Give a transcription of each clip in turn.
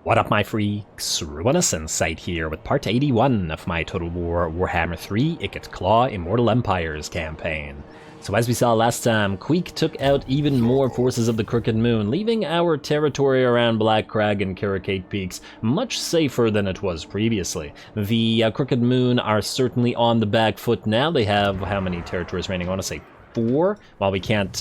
What up, my freaks? RuinusInsight here with part 81 of my Total Warhammer 3 Ikit Claw Immortal Empires campaign. So as we saw last time, Queek took out even more forces of the Crooked Moon, leaving our territory around Black Crag and Carricate Peaks much safer than it was previously. The Crooked Moon are certainly on the back foot now. They have, how many territories remaining? I want to say 4? Well, we can't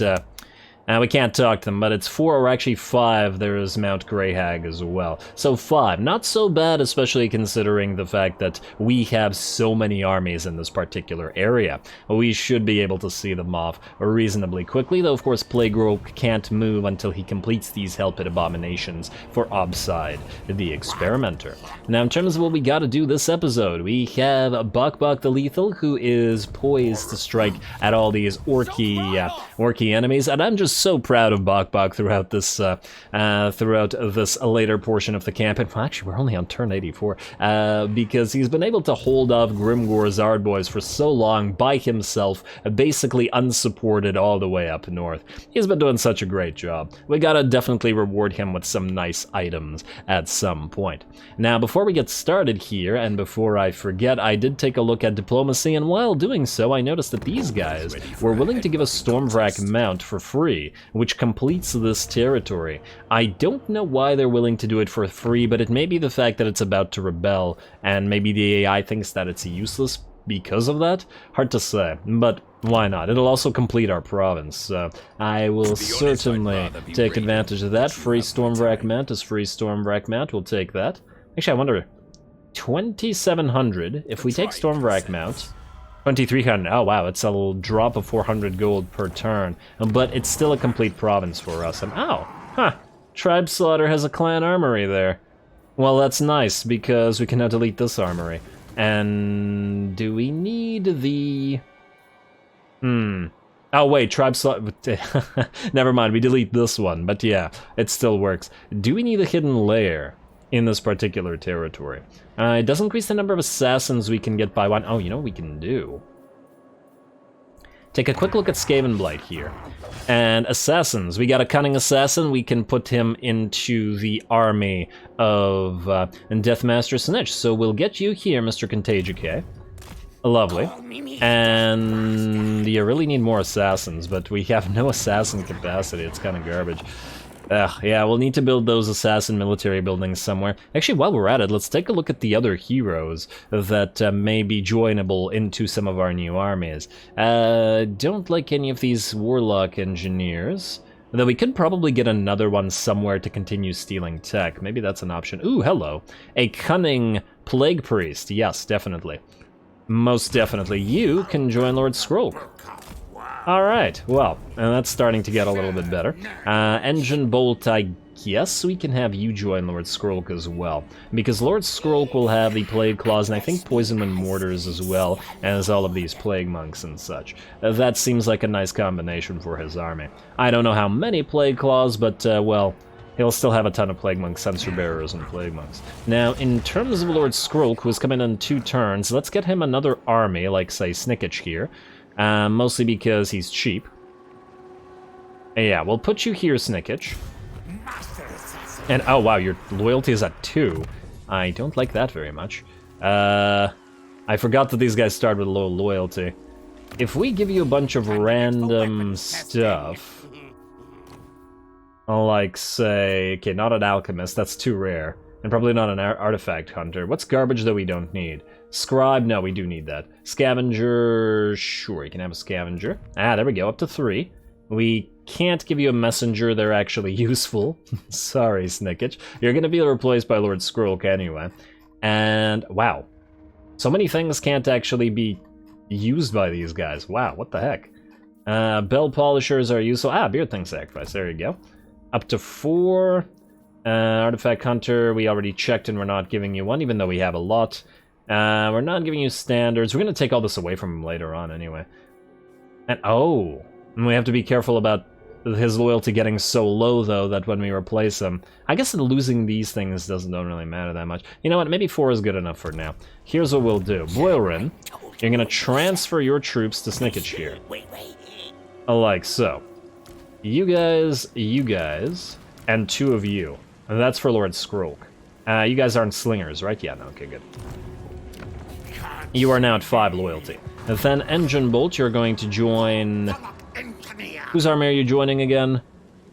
talk to them, but it's 4 or actually 5. There's Mount Greyhag as well. So 5. Not so bad, especially considering the fact that we have so many armies in this particular area. We should be able to see them off reasonably quickly, though of course Plague Rogue can't move until he completes these Hell Pit Abominations for Obside, the Experimenter. Now in terms of what we gotta do this episode, we have Bok the Lethal, who is poised to strike at all these orky enemies, and I'm just so proud of Bok throughout this later portion of the campaign. Well, actually, we're only on turn 84 because he's been able to hold off Grimgor Zardboys for so long by himself, basically unsupported all the way up north. He's been doing such a great job. We gotta definitely reward him with some nice items at some point. Now, before we get started here, and before I forget, I did take a look at diplomacy, and while doing so, I noticed that these guys were willing to give us Stormvrak Mount for free, which completes this territory. I don't know why they're willing to do it for free, but it may be the fact that it's about to rebel, and maybe the AI thinks that it's useless because of that? Hard to say, but why not? It'll also complete our province, so I will certainly take advantage of that. Free Stormvrak Mount is free Stormvrak Mount, we'll take that. Actually, I wonder, 2,700, if we take Stormvrak Mount, 2,300, oh wow, it's a drop of 400 gold per turn, but it's still a complete province for us, and oh, huh, Tribe Slaughter has a clan armory there. Well, that's nice, because we can now delete this armory. And do we need the... Oh wait, Tribe Slaughter... Never mind, we delete this one, but yeah, it still works. Do we need a hidden lair in this particular territory? It does increase the number of assassins we can get by 1. Oh, you know what we can do? Take a quick look at Skaven Blight here. And assassins, we got a cunning assassin, we can put him into the army of Deathmaster Snitch. So we'll get you here, Mr. Contagic. Lovely. And you really need more assassins, but we have no assassin capacity, it's kind of garbage. Yeah, we'll need to build those assassin military buildings somewhere. Actually, while we're at it, let's take a look at the other heroes that may be joinable into some of our new armies. Don't like any of these warlock engineers, though we could probably get another one somewhere to continue stealing tech. Maybe that's an option. Ooh, hello. A cunning plague priest. Yes, definitely. Most definitely. You can join Lord Skrolk. Alright, well, and that's starting to get a little bit better. Engine Bolt, I guess we can have you join Lord Skrolk as well, because Lord Skrolk will have the Plague Claws, and I think Poison Wind Mortars as well, as all of these Plague Monks and such. That seems like a nice combination for his army. I don't know how many Plague Claws, but, well, he'll still have a ton of Plague Monks, Sensor Bearers, and Plague Monks. Now, in terms of Lord Skrolk, who's coming in 2 turns, let's get him another army, like, say, Snickich here. Mostly because he's cheap. Yeah, we'll put you here, Snickich. And, oh wow, your loyalty is at 2. I don't like that very much. I forgot that these guys start with low loyalty. If we give you a bunch of random stuff, like, say, okay, not an alchemist, that's too rare. And probably not an artifact hunter. What's garbage that we don't need? Scribe, no, we do need that. Scavenger, sure, you can have a scavenger. Ah, there we go, up to 3. We can't give you a messenger, they're actually useful. Sorry, Snickich. You're gonna be replaced by Lord Skrolk anyway. And, wow. So many things can't actually be used by these guys. Wow, what the heck? Bell polishers are useful. Ah, Beard Thing Sacrifice, there you go. Up to 4. Artifact Hunter, we already checked and we're not giving you one, even though we have a lot. We're not giving you standards. We're going to take all this away from him later on anyway. And, oh, and we have to be careful about his loyalty getting so low, though, that when we replace him... I guess losing these things don't really matter that much. You know what, maybe 4 is good enough for now. Here's what we'll do. Boilrin, you're going to transfer your troops to Snickich here. Like so. You guys, and 2 of you. And that's for Lord Skrolk. You guys aren't slingers, right? Yeah, no, okay, good. You are now at 5 loyalty. And then Engine Bolt, you're going to join... Whose army are you joining again?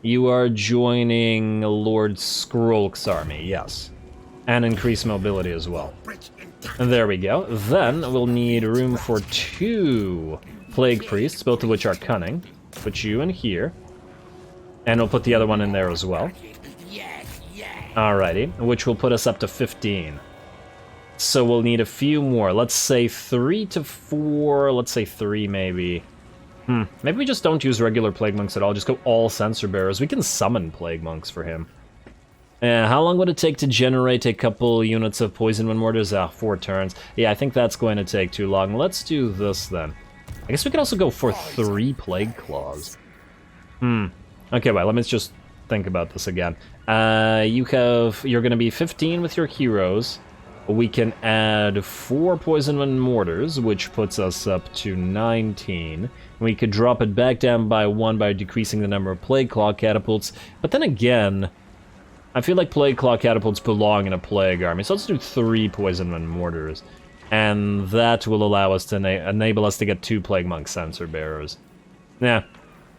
You are joining Lord Skrolk's army, yes. And increase mobility as well. And there we go. Then we'll need room for 2 Plague Priests, both of which are cunning. Put you in here. And we'll put the other one in there as well. Alrighty, which will put us up to 15. So we'll need a few more. Let's say 3 to 4. Let's say 3 maybe. Maybe we just don't use regular Plague Monks at all. Just go all Censer Bearers. We can summon Plague Monks for him. How long would it take to generate a couple units of Poison Wind Mortars? 4 turns. Yeah, I think that's going to take too long. Let's do this then. I guess we could also go for 3 Plague Claws. Okay, well, let me just think about this again. You're going to be 15 with your heroes. We can add 4 Poison Wind Mortars, which puts us up to 19. We could drop it back down by 1 by decreasing the number of Plague Claw Catapults. But then again, I feel like Plague Claw Catapults belong in a Plague army. So let's do 3 Poison Wind Mortars. And that will allow us to enable us to get 2 Plague Monk Censer Bearers. Yeah,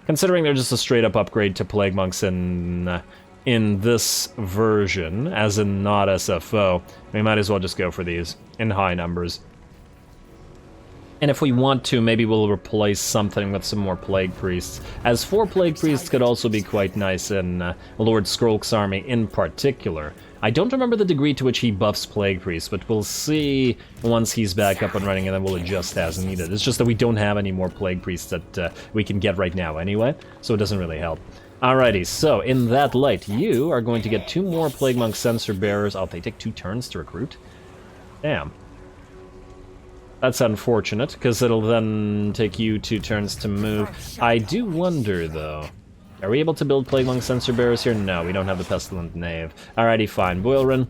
considering they're just a straight-up upgrade to Plague Monks in this version, as in not SFO, we might as well just go for these in high numbers. And if we want to, maybe we'll replace something with some more Plague Priests, as 4 Plague Priests could also be quite nice in Lord Skrolk's army in particular. I don't remember the degree to which he buffs Plague Priests, but we'll see once he's back up and running, and then we'll adjust as needed. It's just that we don't have any more Plague Priests that we can get right now anyway, so it doesn't really help. Alrighty, so in that light, you are going to get 2 more Plague Monk Censer Bearers. Oh, they take 2 turns to recruit? Damn. That's unfortunate, because it'll then take you 2 turns to move. I do wonder, though. Are we able to build Plague Monk Censer Bearers here? No, we don't have the Pestilent Knave. Alrighty, fine. Boilrin,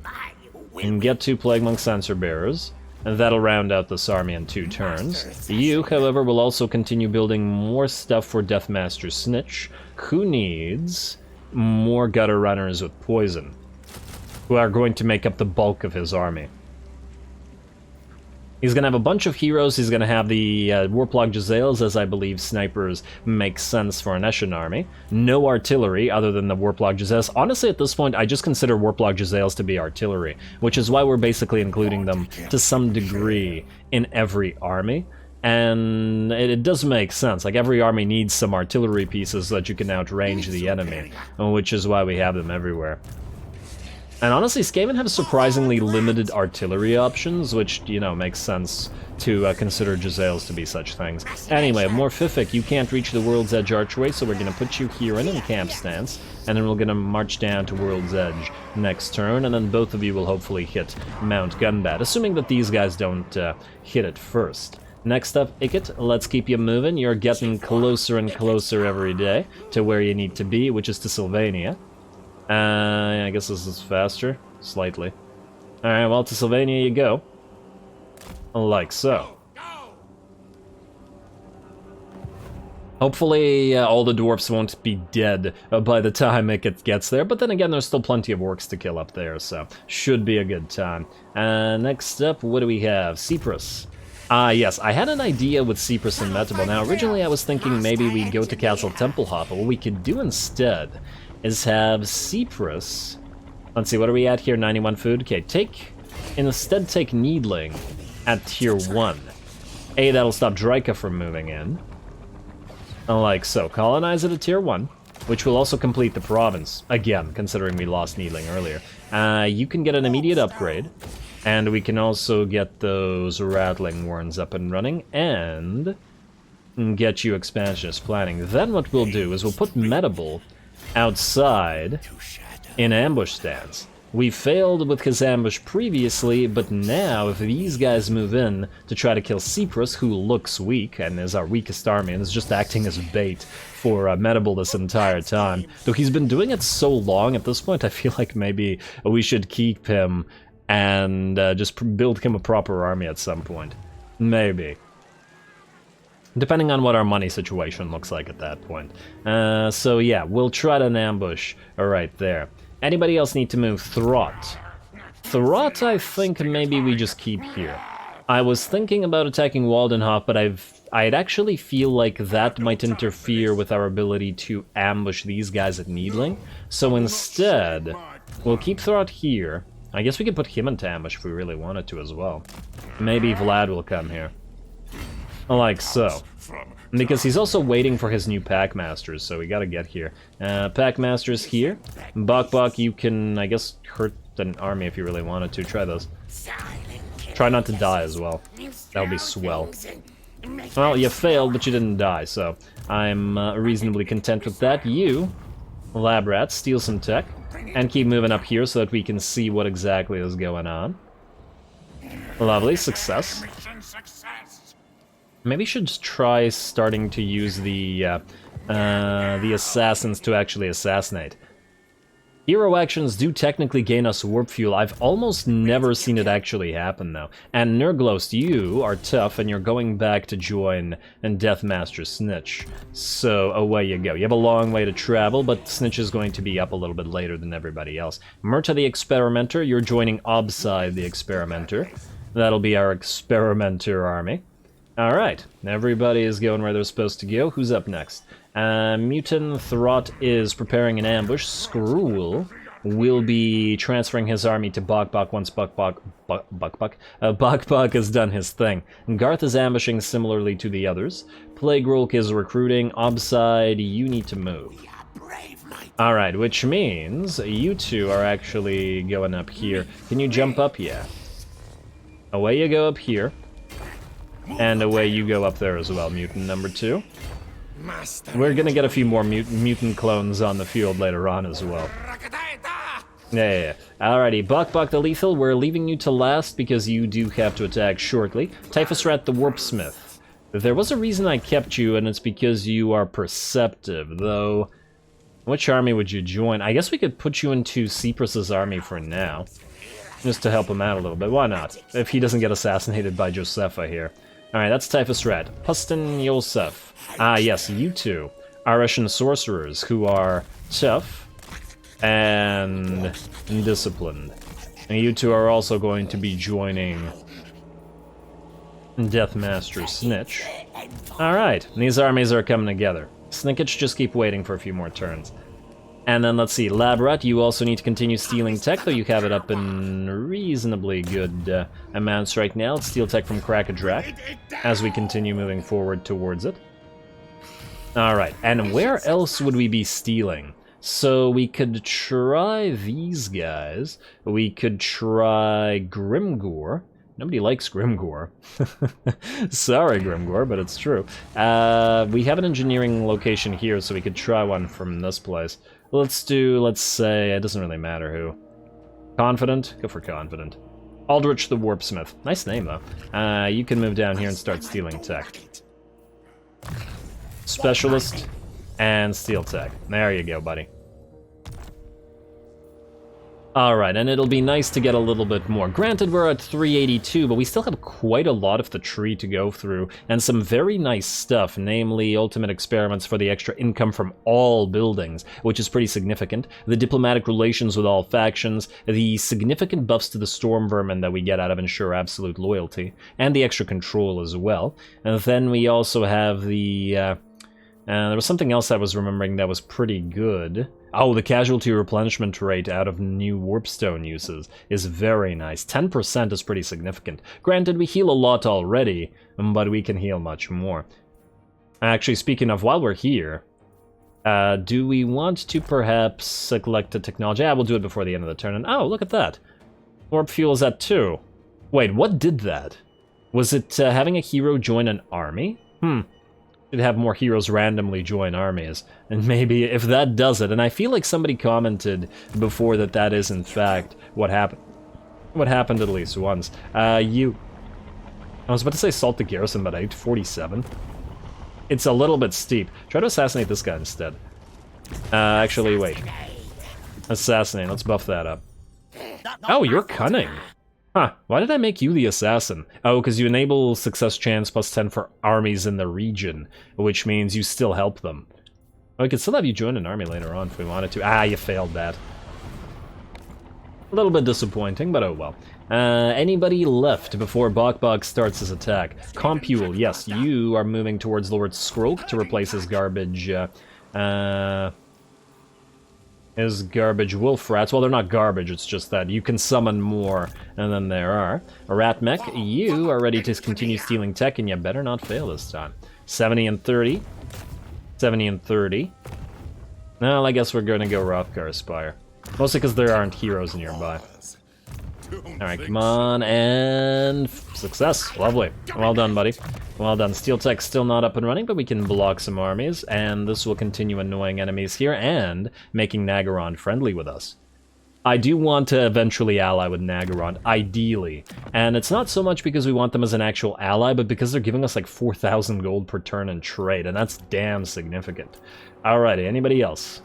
and get 2 Plague Monk Censer Bearers. And that'll round out this army in 2 turns. You, however, will also continue building more stuff for Deathmaster Snitch, who needs more Gutter Runners with Poison, who are going to make up the bulk of his army. He's going to have a bunch of heroes. He's going to have the Warplug Jezzails, as I believe snipers make sense for an Eshin army. No artillery other than the Warplug Jezzails. Honestly, at this point, I just consider Warplug Jezzails to be artillery, which is why we're basically including them to some degree in every army. And it does make sense. Like, every army needs some artillery pieces so that you can outrange the enemy, which is why we have them everywhere. And honestly, Skaven have surprisingly limited artillery options, which, you know, makes sense to consider Jezzails to be such things. Anyway, Morphific, you can't reach the World's Edge archway, so we're going to put you here in camp stance, and then we're going to march down to World's Edge next turn, and then both of you will hopefully hit Mount Gunbat, assuming that these guys don't hit it first. Next up, Ikit, let's keep you moving. You're getting closer and closer every day to where you need to be, which is to Sylvania. I guess this is faster, slightly. Alright, well, to Sylvania you go. Like so. Hopefully all the dwarfs won't be dead by the time it gets there, but then again, there's still plenty of orcs to kill up there, so should be a good time. Next up, what do we have? Cyprus. Yes, I had an idea with Cyprus and Metable. Now, originally I was thinking maybe we'd go to Castle Templehof, but what we could do instead is have Cyprus... Let's see, what are we at here? 91 food? Okay, instead take Needling at tier 1. That'll stop Draika from moving in. Like so. Colonize it at tier 1, which will also complete the province. Again, considering we lost Needling earlier. You can get an immediate upgrade, and we can also get those Rattling Warrens up and running, and get you expansionist planning. Then what we'll do is we'll put Metable outside in ambush stance. We failed with his ambush previously, but now if these guys move in to try to kill Cyprus, who looks weak and is our weakest army and is just acting as bait for Metable this entire time, though he's been doing it so long at this point, I feel like maybe we should keep him and just build him a proper army at some point. Maybe. Depending on what our money situation looks like at that point. So yeah, we'll try to ambush right there. Anybody else need to move? Throt. Throt, I think maybe we just keep here. I was thinking about attacking Waldenhof, but I'd actually feel like that might interfere with our ability to ambush these guys at Needling. So instead, we'll keep Throt here. I guess we could put him into ambush if we really wanted to as well. Maybe Vlad will come here. Like so. Because he's also waiting for his new Packmasters, so we gotta get here. Packmasters here. Bok, you can, I guess, hurt an army if you really wanted to. Try those. Try not to die as well. That would be swell. Well, you failed, but you didn't die, so I'm reasonably content with that. You, Lab Rat, steal some tech, and keep moving up here so that we can see what exactly is going on. Lovely, success. Maybe we should just try starting to use the assassins to actually assassinate. Hero actions do technically gain us warp fuel. I've almost never seen it actually happen, though. And Nurglost, you are tough, and you're going back to join Deathmaster Snitch. So, away you go. You have a long way to travel, but Snitch is going to be up a little bit later than everybody else. Murta the Experimenter, you're joining Obside the Experimenter. That'll be our Experimenter army. Alright, everybody is going where they're supposed to go. Who's up next? Mutin Throt is preparing an ambush. Skrull will be transferring his army to Bok once Bok has done his thing. Garth is ambushing similarly to the others. Plague Rolk is recruiting. Obside, you need to move. Alright, which means you two are actually going up here. Can you jump up? Yeah. Away you go up here. And away you go up there as well, mutant number 2. We're gonna get a few more mutant clones on the field later on as well. Yeah. Alrighty, Bok the Lethal, we're leaving you to last because you do have to attack shortly. Typhus Rat the Warpsmith. There was a reason I kept you, and it's because you are perceptive, though. Which army would you join? I guess we could put you into Cyprus's army for now. Just to help him out a little bit. Why not? If he doesn't get assassinated by Josepha here. Alright, that's Typhus Rat. Pustin Yosef. Ah, yes, you two are Russian sorcerers who are tough and disciplined. And you two are also going to be joining Deathmaster Snitch. Alright, these armies are coming together. Snicketch, just keep waiting for a few more turns. And then let's see, Labrat, you also need to continue stealing tech, though you have it up in reasonably good amounts right now. Let's steal tech from Krakadrak as we continue moving forward towards it. Alright, and where else would we be stealing? So we could try these guys. We could try Grimgor. Nobody likes Grimgor. Sorry, Grimgor, but it's true. We have an engineering location here, so we could try one from this place. Let's say, it doesn't really matter who. Confident? Go for Confident. Aldrich the Warpsmith. Nice name, though. You can move down here and start stealing tech. Specialist and steal tech. There you go, buddy. Alright, and it'll be nice to get a little bit more. Granted, we're at 382, but we still have quite a lot of the tree to go through, and some very nice stuff, namely ultimate experiments for the extra income from all buildings, which is pretty significant, the diplomatic relations with all factions, the significant buffs to the storm vermin that we get out of ensure absolute loyalty, and the extra control as well. And then we also have the... there was something else I was remembering that was pretty good. Oh, the casualty replenishment rate out of new warpstone uses is very nice. 10% is pretty significant. Granted, we heal a lot already, but we can heal much more. Actually, speaking of, while we're here, do we want to perhaps select a technology? Yeah, we'll do it before the end of the turn. And oh, look at that. Warp fuel is at 2. Wait, what did that? Was it having a hero join an army? Should have more heroes randomly join armies, and maybe if that does it, and I feel like somebody commented before that that is in fact what happened. What happened at least once. I was about to say salt the garrison, but 847. It's a little bit steep. Try to assassinate this guy instead. Actually, wait. Assassinate, let's buff that up. Oh, you're cunning. Huh, why did I make you the assassin? Oh, because you enable success chance plus 10 for armies in the region, which means you still help them. Oh, we could still have you join an army later on if we wanted to. Ah, you failed that. A little bit disappointing, but oh well. Anybody left before Bok starts his attack? Compule, yes, you are moving towards Lord Skrulk to replace his garbage, wolf rats. Well, they're not garbage, it's just that you can summon more than there are. A rat mech, you are ready to continue stealing tech, and you better not fail this time. 70 and 30. 70 and 30. Well, I guess we're gonna go Rothgar Spire. Mostly because there aren't heroes nearby. Alright, come on, and success. Lovely. Well done, buddy. Well done. Steel Tech's still not up and running, but we can block some armies, and this will continue annoying enemies here and making Nagaron friendly with us. I do want to eventually ally with Nagaron, ideally. And it's not so much because we want them as an actual ally, but because they're giving us like 4,000 gold per turn in trade, and that's damn significant. Alrighty, anybody else?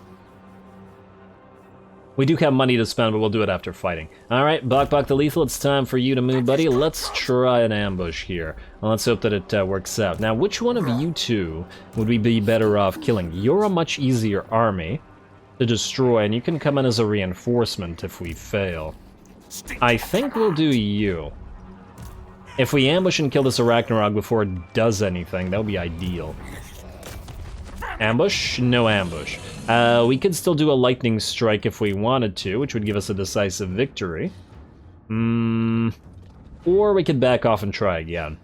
We do have money to spend, but we'll do it after fighting. Alright, Bok the Lethal, it's time for you to move, buddy. Let's try an ambush here. Well, let's hope that it works out. Now, which one of you two would we be better off killing? You're a much easier army to destroy, and you can come in as a reinforcement if we fail. I think we'll do you. If we ambush and kill this Arachnarok before it does anything, that would be ideal. Ambush? No ambush. We could still do a lightning strike if we wanted to, which would give us a decisive victory. Or we could back off and try again.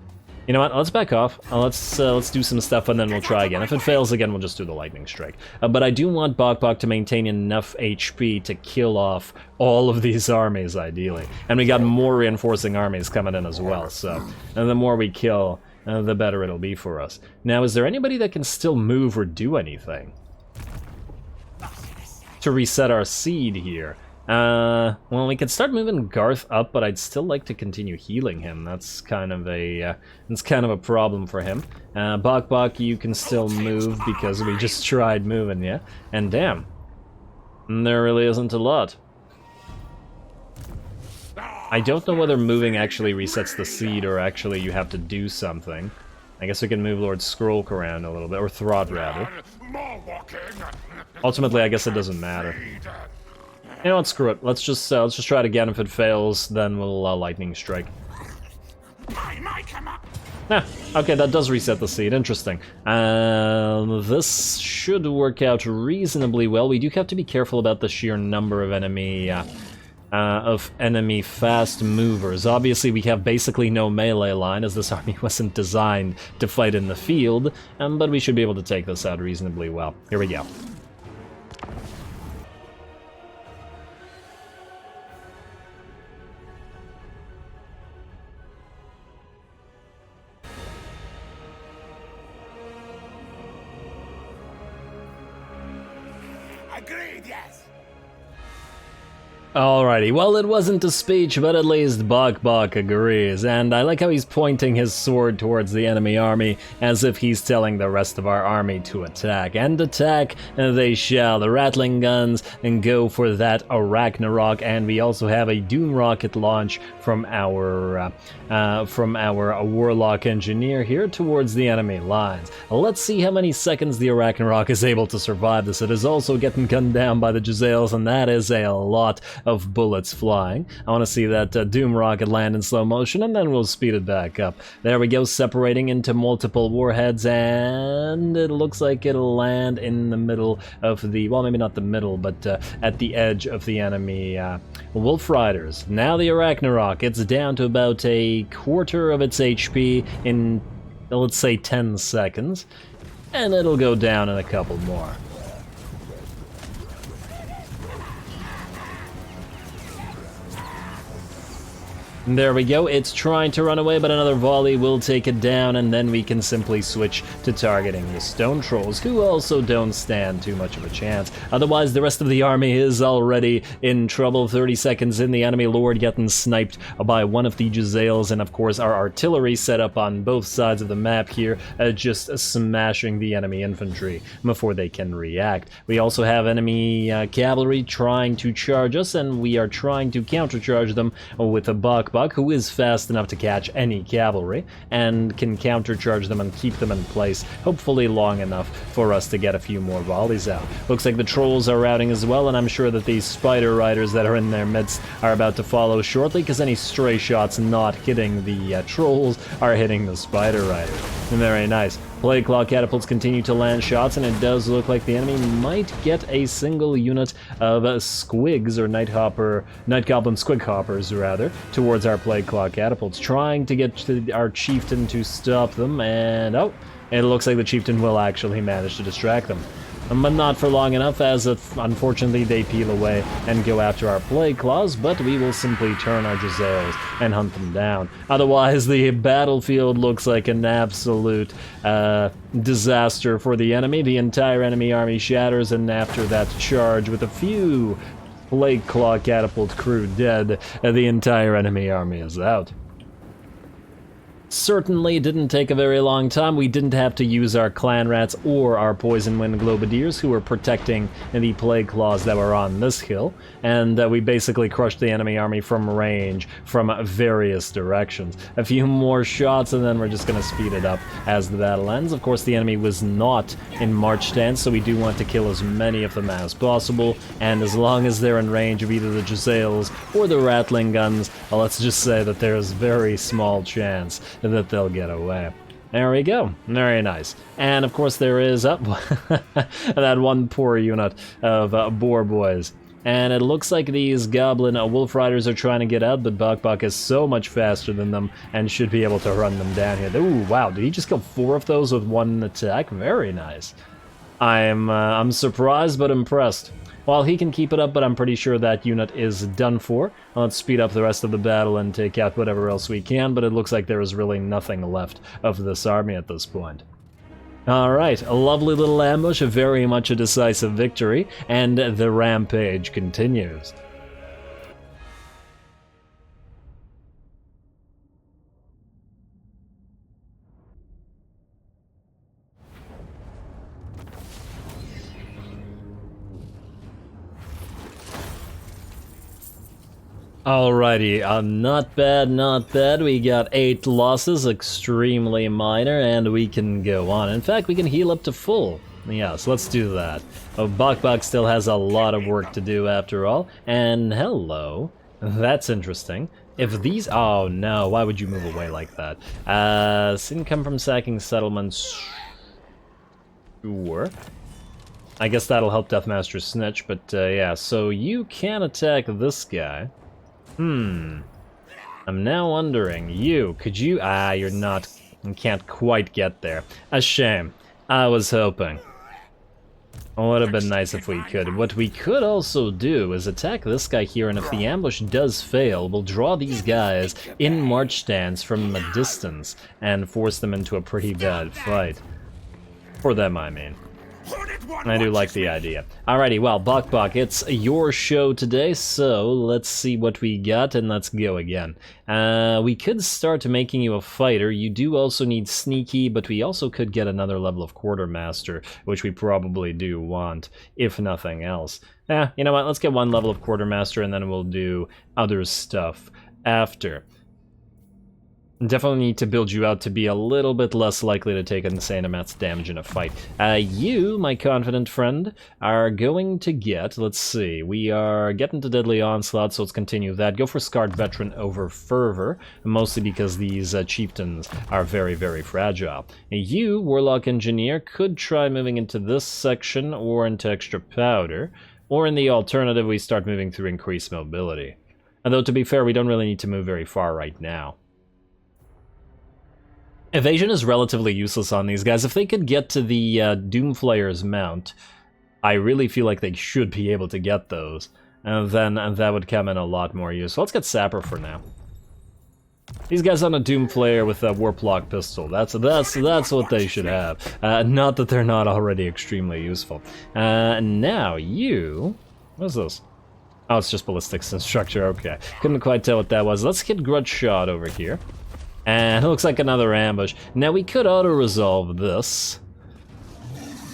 You know what? Let's back off. Let's do some stuff and then we'll try again. If it fails again, we'll just do the lightning strike. But I do want Bok to maintain enough HP to kill off all of these armies, ideally. And we got more reinforcing armies coming in as well, so and the more we kill, the better it'll be for us. Now, is there anybody that can still move or do anything to reset our seed here? Well, we could start moving Garth up, but I'd still like to continue healing him. That's kind of a problem for him. Bok, you can still move because we just tried moving, yeah? And damn, there really isn't a lot. I don't know whether moving actually resets the seed or actually you have to do something. I guess we can move Lord Skrulk around a little bit, or Throt rather. Ultimately, I guess it doesn't matter. You know what, screw it. Let's just try it again. If it fails, then we'll lightning strike. Okay, that does reset the seed. Interesting. This should work out reasonably well. We do have to be careful about the sheer number of enemy fast movers. Obviously, we have basically no melee line, as this army wasn't designed to fight in the field, but we should be able to take this out reasonably well. Here we go. Agreed, yes. Alrighty, well, it wasn't a speech, but at least Bok agrees, and I like how he's pointing his sword towards the enemy army as if he's telling the rest of our army to attack. And attack they shall. The Ratling guns and go for that Arachnarok, and we also have a Doom rocket launch from our Warlock Engineer here towards the enemy lines. Let's see how many seconds the Arachnarok is able to survive this. It is also getting gunned down by the Jezzails, and that is a lot of bullets flying. I want to see that Doom rocket land in slow motion, and then we'll speed it back up. There we go, separating into multiple warheads, and it looks like it'll land in the middle of the, well, maybe not the middle, but at the edge of the enemy Wolf Riders. Now the Arachnarok, it's down to about a quarter of its HP in, let's say, 10 seconds, and it'll go down in a couple more. There we go, it's trying to run away, but another volley will take it down, and then we can simply switch to targeting the Stone Trolls, who also don't stand too much of a chance. Otherwise, the rest of the army is already in trouble. 30 seconds in, the enemy lord getting sniped by one of the Jezzails, and of course our artillery set up on both sides of the map here, just smashing the enemy infantry before they can react. We also have enemy cavalry trying to charge us, and we are trying to countercharge them with a Bok Bok, who is fast enough to catch any cavalry, and can countercharge them and keep them in place, hopefully long enough for us to get a few more volleys out. Looks like the trolls are routing as well, and I'm sure that these spider riders that are in their midst are about to follow shortly, because any stray shots not hitting the trolls are hitting the spider riders. Very nice. Plague Claw catapults continue to land shots, and it does look like the enemy might get a single unit of squigs, or Night Goblin Squig Hoppers, rather, towards our Plague Claw catapults, trying to get our Chieftain to stop them, and oh, it looks like the Chieftain will actually manage to distract them. But not for long enough, as unfortunately they peel away and go after our Plague Claws, but we will simply turn our Jezzails and hunt them down. Otherwise, the battlefield looks like an absolute disaster for the enemy. The entire enemy army shatters, and after that charge, with a few Plague Claw catapult crew dead, the entire enemy army is out. Certainly didn't take a very long time. We didn't have to use our clan rats or our poison wind globadiers, who were protecting the plague claws that were on this hill, and we basically crushed the enemy army from range from various directions. A few more shots and then we're just going to speed it up as the battle ends. Of course, the enemy was not in march stance, so we do want to kill as many of them as possible, and as long as they're in range of either the Jezzails or the Ratling guns, well, let's just say that there's very small chance that they'll get away. There we go. Very nice. And of course there is that one poor unit of boar boys. And it looks like these goblin wolf riders are trying to get out, but Bok is so much faster than them and should be able to run them down here. Ooh, wow, did he just kill 4 of those with 1 attack? Very nice. I'm surprised but impressed. Well, he can keep it up, but I'm pretty sure that unit is done for. Let's speed up the rest of the battle and take out whatever else we can, but it looks like there is really nothing left of this army at this point. Alright, a lovely little ambush, very much a decisive victory, and the rampage continues. Alrighty, not bad, not bad. We got 8 losses, extremely minor, and we can go on. In fact, we can heal up to full. Yes, let's do that. Oh, Bok still has a lot of work to do after all. And hello, that's interesting. If these, oh no, why would you move away like that? Income from sacking settlements, sure. I guess that'll help Deathmaster snitch, but yeah, so you can attack this guy. I'm now wondering, could you, you're not, you can't quite get there. A shame. I was hoping. It would have been nice if we could. What we could also do is attack this guy here, and if the ambush does fail, we'll draw these guys in march stance from a distance and force them into a pretty bad fight. For them, I mean. I do like the idea. Alrighty, well, Bok, it's your show today, so let's see what we got, and let's go again. We could start making you a fighter. You do also need sneaky, but we also could get another level of quartermaster, which we probably do want, if nothing else. You know what, let's get 1 level of quartermaster, and then we'll do other stuff after. Definitely need to build you out to be a little bit less likely to take insane amounts of damage in a fight. You, my confident friend, are going to get, let's see, we are getting to Deadly Onslaught, so let's continue that. Go for Scarred Veteran over Fervor, mostly because these chieftains are very, very fragile. You, Warlock Engineer, could try moving into this section or into Extra Powder, or in the alternative, we start moving through Increased Mobility. Although, to be fair, we don't really need to move very far right now. Evasion is relatively useless on these guys. If they could get to the Doomflayer's mount, I really feel like they should be able to get those. And then that would come in a lot more useful. Let's get Sapper for now. These guys on a Doomflayer with a Warplock pistol, that's what they should have. Not that they're not already extremely useful. Now you... What's this? Oh, it's just Ballistics Instructor, okay. Couldn't quite tell what that was. Let's get Grudge Shot over here. And it looks like another ambush. Now we could auto-resolve this.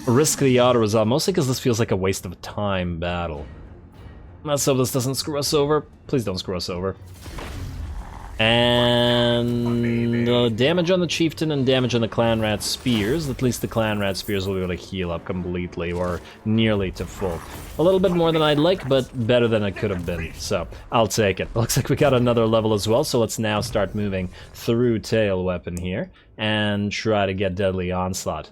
Risk the auto-resolve, mostly because this feels like a waste of time battle. Let's hope this doesn't screw us over. Please don't screw us over. And damage on the chieftain and damage on the clan rat spears. At least the clan rat spears will be able to heal up completely or nearly to full. A little bit more than I'd like, but better than it could have been. So I'll take it. Looks like we got another level as well. So let's now start moving through tail weapon here and try to get deadly onslaught.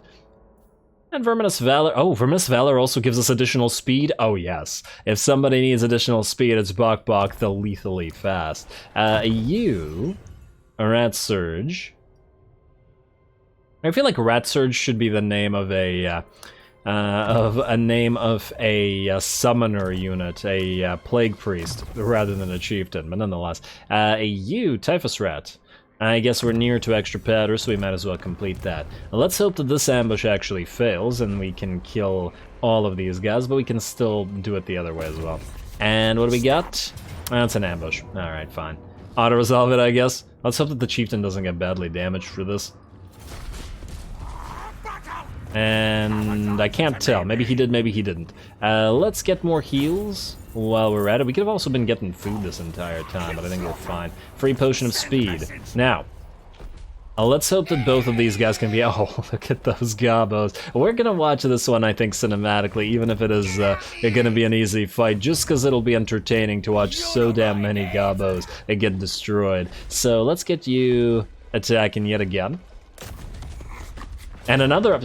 And Ruinous Valor. Oh, Ruinous Valor also gives us additional speed. Oh, yes. If somebody needs additional speed, it's Bok Bok the lethally fast. You, Rat Surge. I feel like Rat Surge should be the name of a summoner unit, a plague priest, rather than a chieftain. But nonetheless, you, Typhus Rat. I guess we're near to extra powder, so we might as well complete that. Now, let's hope that this ambush actually fails and we can kill all of these guys, but we can still do it the other way as well. And what do we got? That's an ambush. Alright, fine. Auto-resolve it, I guess. Let's hope that the chieftain doesn't get badly damaged for this. And I can't tell. Maybe he did, maybe he didn't. Let's get more heals while we're at it. We could have also been getting food this entire time, but I think we're fine. Free potion of speed. Now, let's hope that both of these guys can be... Oh, look at those gobos. We're gonna watch this one, I think, cinematically, even if it is gonna be an easy fight, just because it'll be entertaining to watch so damn many gobos get destroyed. So let's get you attacking yet again. And another up.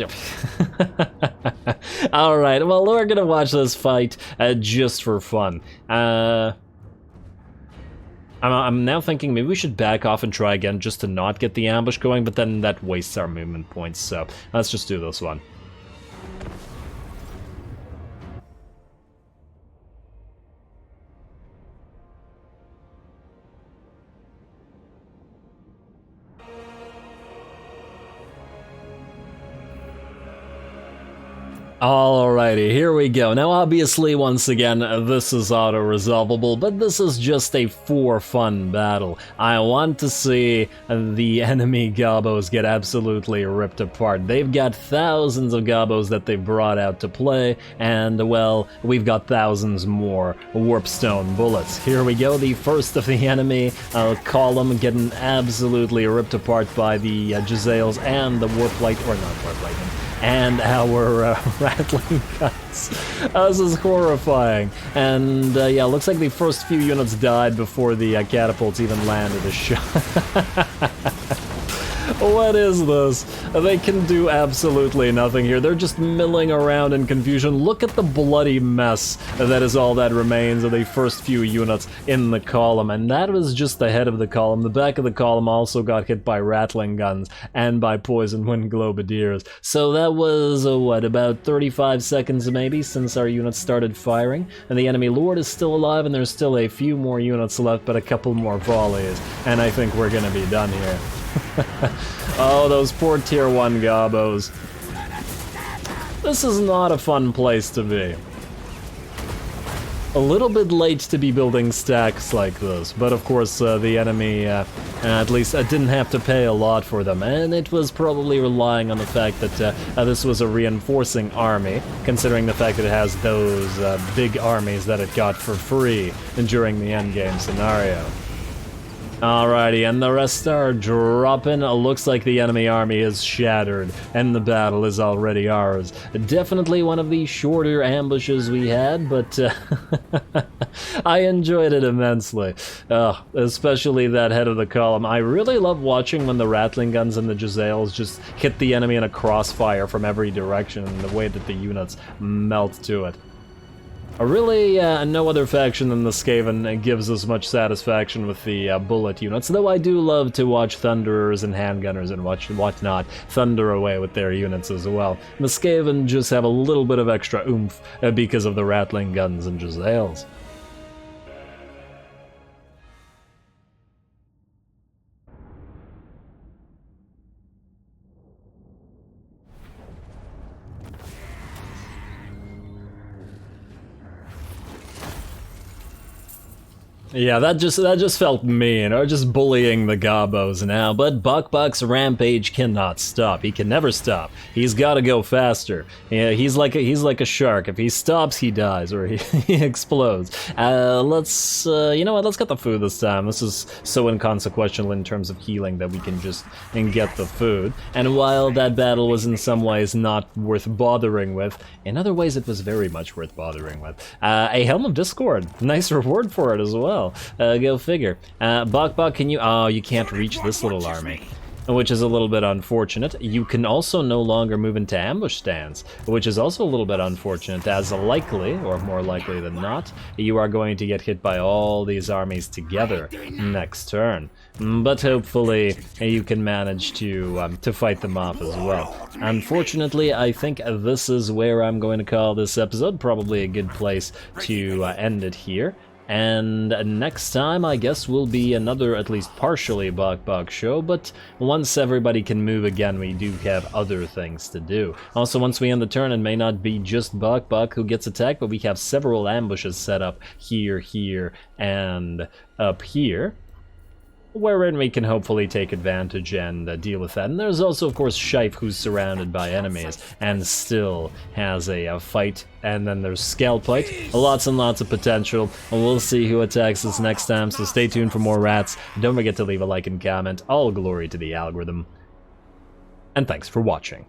Alright, well, we're gonna watch this fight just for fun. I'm now thinking maybe we should back off and try again just to not get the ambush going, but then that wastes our movement points, so let's just do this one. Alrighty, here we go. Now obviously, once again, this is auto-resolvable, but this is just a for-fun battle. I want to see the enemy gobos get absolutely ripped apart. They've got thousands of gobos that they've brought out to play, and, well, we've got thousands more warpstone bullets. Here we go, the first of the enemy column getting absolutely ripped apart by the Jezzails and the warplight, or not warplightning, and our rattling guns. This is horrifying. And yeah, looks like the first few units died before the catapults even landed a shot. What is this? They can do absolutely nothing here. They're just milling around in confusion. Look at the bloody mess that is all that remains of the first few units in the column. And that was just the head of the column. The back of the column also got hit by rattling guns and by poison wind globadiers. So that was, what, about 35 seconds maybe since our units started firing. And the enemy lord is still alive, and there's still a few more units left, but a couple more volleys. And I think we're gonna be done here. Oh, those poor tier 1 gobos. This is not a fun place to be. A little bit late to be building stacks like this, but of course the enemy at least didn't have to pay a lot for them, and it was probably relying on the fact that this was a reinforcing army, considering the fact that it has those big armies that it got for free during the endgame scenario. Alrighty, and the rest are dropping. Looks like the enemy army is shattered, and the battle is already ours. Definitely one of the shorter ambushes we had, but I enjoyed it immensely. Especially that head of the column. I really love watching when the rattling guns and the Jezzails just hit the enemy in a crossfire from every direction, and the way that the units melt to it. Really, no other faction than the Skaven gives us much satisfaction with the bullet units, though I do love to watch Thunderers and Handgunners and whatnot thunder away with their units as well. The Skaven just have a little bit of extra oomph because of the rattling guns and Jezzails. Yeah, that just felt mean, or just bullying the gobos now, but Buck's rampage cannot stop. He can never stop. He's gotta go faster. Yeah, he's like a shark. If he stops, he dies, or he explodes. Let's, you know what, let's get the food this time. This is so inconsequential in terms of healing that we can just get the food. And while that battle was in some ways not worth bothering with, in other ways it was very much worth bothering with. A Helm of Discord. Nice reward for it as well. Go figure. Buck, can you... Oh, you can't reach this little army, which is a little bit unfortunate. You can also no longer move into ambush stands, which is also a little bit unfortunate, as likely, or more likely than not, you are going to get hit by all these armies together next turn. But hopefully you can manage to fight them off as well. Unfortunately, I think this is where I'm going to call this episode. Probably a good place to end it here. And next time, I guess, will be another, at least partially, Buck show, but once everybody can move again, we do have other things to do. Also, once we end the turn, it may not be just Buck who gets attacked, but we have several ambushes set up here, and up here, wherein we can hopefully take advantage and deal with that. And there's also, of course, Shife, who's surrounded by enemies and still has a fight. And then there's Scalpite. Lots and lots of potential. And we'll see who attacks us next time, so stay tuned for more rats. Don't forget to leave a like and comment. All glory to the algorithm. And thanks for watching.